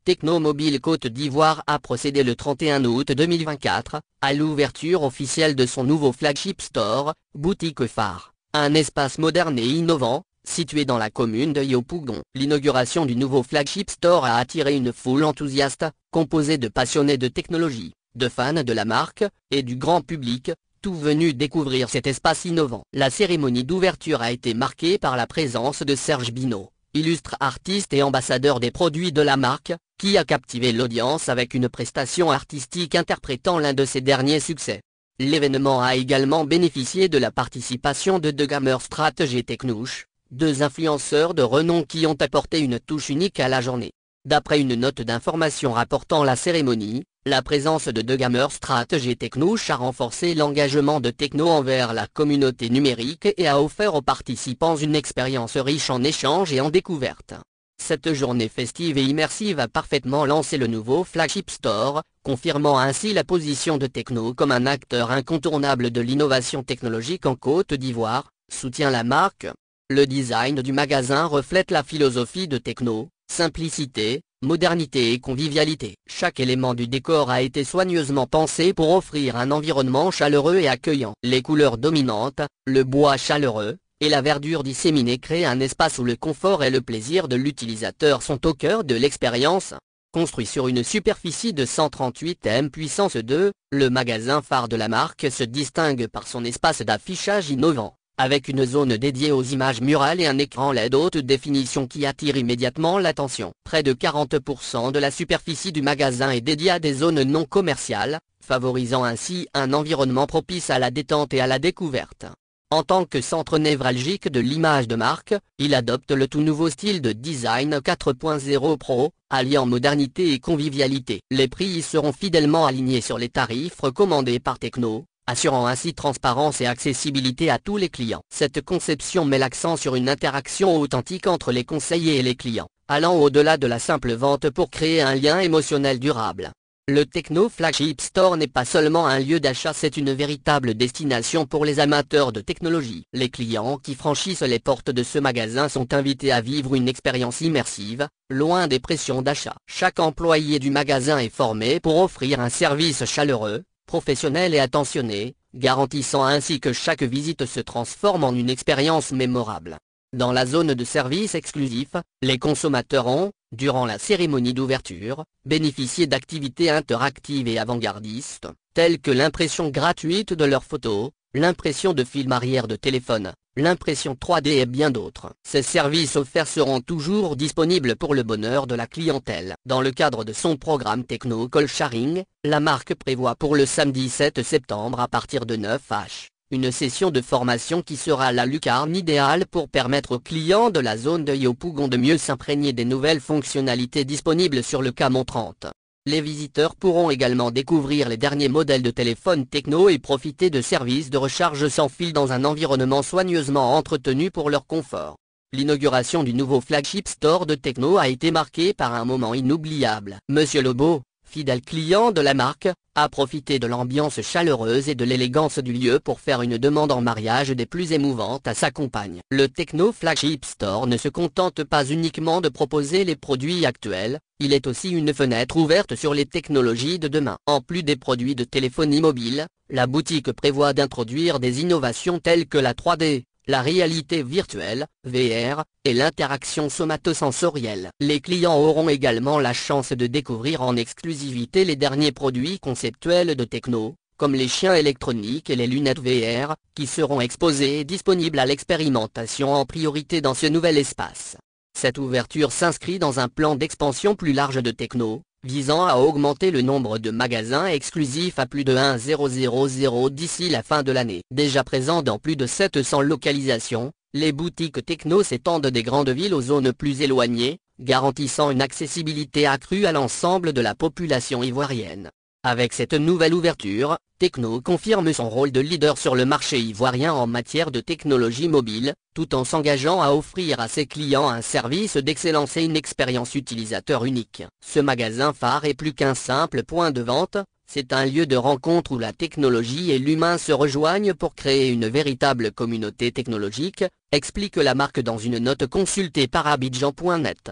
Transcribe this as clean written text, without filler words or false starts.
Techno Mobile Côte d'Ivoire a procédé le 31 août 2024, à l'ouverture officielle de son nouveau flagship store, boutique phare, un espace moderne et innovant, situé dans la commune de Yopougon. L'inauguration du nouveau flagship store a attiré une foule enthousiaste, composée de passionnés de technologie, de fans de la marque, et du grand public, tout venu découvrir cet espace innovant. La cérémonie d'ouverture a été marquée par la présence de Serge Binot, illustre artiste et ambassadeur des produits de la marque, qui a captivé l'audience avec une prestation artistique interprétant l'un de ses derniers succès. L'événement a également bénéficié de la participation de The Gamer Strategy et Teknouche, deux influenceurs de renom qui ont apporté une touche unique à la journée. D'après une note d'information rapportant la cérémonie, la présence de The Gamer Strategy et Teknouche a renforcé l'engagement de Techno envers la communauté numérique et a offert aux participants une expérience riche en échanges et en découvertes. Cette journée festive et immersive a parfaitement lancé le nouveau flagship store, confirmant ainsi la position de Techno comme un acteur incontournable de l'innovation technologique en Côte d'Ivoire, soutient la marque. Le design du magasin reflète la philosophie de Techno: simplicité, modernité et convivialité. Chaque élément du décor a été soigneusement pensé pour offrir un environnement chaleureux et accueillant. Les couleurs dominantes, le bois chaleureux, et la verdure disséminée créent un espace où le confort et le plaisir de l'utilisateur sont au cœur de l'expérience. Construit sur une superficie de 138 m puissance 2, le magasin phare de la marque se distingue par son espace d'affichage innovant, avec une zone dédiée aux images murales et un écran LED haute définition qui attire immédiatement l'attention. Près de 40% de la superficie du magasin est dédiée à des zones non commerciales, favorisant ainsi un environnement propice à la détente et à la découverte. En tant que centre névralgique de l'image de marque, il adopte le tout nouveau style de design 4.0 Pro, alliant modernité et convivialité. Les prix y seront fidèlement alignés sur les tarifs recommandés par Techno, assurant ainsi transparence et accessibilité à tous les clients. Cette conception met l'accent sur une interaction authentique entre les conseillers et les clients, allant au-delà de la simple vente pour créer un lien émotionnel durable. Le Techno Flagship Store n'est pas seulement un lieu d'achat, c'est une véritable destination pour les amateurs de technologie. Les clients qui franchissent les portes de ce magasin sont invités à vivre une expérience immersive, loin des pressions d'achat. Chaque employé du magasin est formé pour offrir un service chaleureux, professionnel et attentionné, garantissant ainsi que chaque visite se transforme en une expérience mémorable. Dans la zone de service exclusif, les consommateurs ont, durant la cérémonie d'ouverture, bénéficié d'activités interactives et avant-gardistes, telles que l'impression gratuite de leurs photos, l'impression de film arrière de téléphone, l'impression 3D et bien d'autres. Ces services offerts seront toujours disponibles pour le bonheur de la clientèle. Dans le cadre de son programme Techno Call Sharing, la marque prévoit pour le samedi 7 septembre à partir de 9h, une session de formation qui sera la lucarne idéale pour permettre aux clients de la zone de Yopougon de mieux s'imprégner des nouvelles fonctionnalités disponibles sur le Camon 30. Les visiteurs pourront également découvrir les derniers modèles de téléphones Techno et profiter de services de recharge sans fil dans un environnement soigneusement entretenu pour leur confort. L'inauguration du nouveau flagship store de Techno a été marquée par un moment inoubliable. Monsieur Lobo, fidèle client de la marque, a profité de l'ambiance chaleureuse et de l'élégance du lieu pour faire une demande en mariage des plus émouvantes à sa compagne. Le Techno Flagship Store ne se contente pas uniquement de proposer les produits actuels, il est aussi une fenêtre ouverte sur les technologies de demain. En plus des produits de téléphonie mobile, la boutique prévoit d'introduire des innovations telles que la 3D, la réalité virtuelle, VR, et l'interaction somatosensorielle. Les clients auront également la chance de découvrir en exclusivité les derniers produits conceptuels de Techno, comme les chiens électroniques et les lunettes VR, qui seront exposés et disponibles à l'expérimentation en priorité dans ce nouvel espace. Cette ouverture s'inscrit dans un plan d'expansion plus large de Techno, visant à augmenter le nombre de magasins exclusifs à plus de 1000 d'ici la fin de l'année. Déjà présents dans plus de 700 localisations, les boutiques Techno s'étendent des grandes villes aux zones plus éloignées, garantissant une accessibilité accrue à l'ensemble de la population ivoirienne. Avec cette nouvelle ouverture, Techno confirme son rôle de leader sur le marché ivoirien en matière de technologie mobile, tout en s'engageant à offrir à ses clients un service d'excellence et une expérience utilisateur unique. Ce magasin phare est plus qu'un simple point de vente, c'est un lieu de rencontre où la technologie et l'humain se rejoignent pour créer une véritable communauté technologique, explique la marque dans une note consultée par Abidjan.net.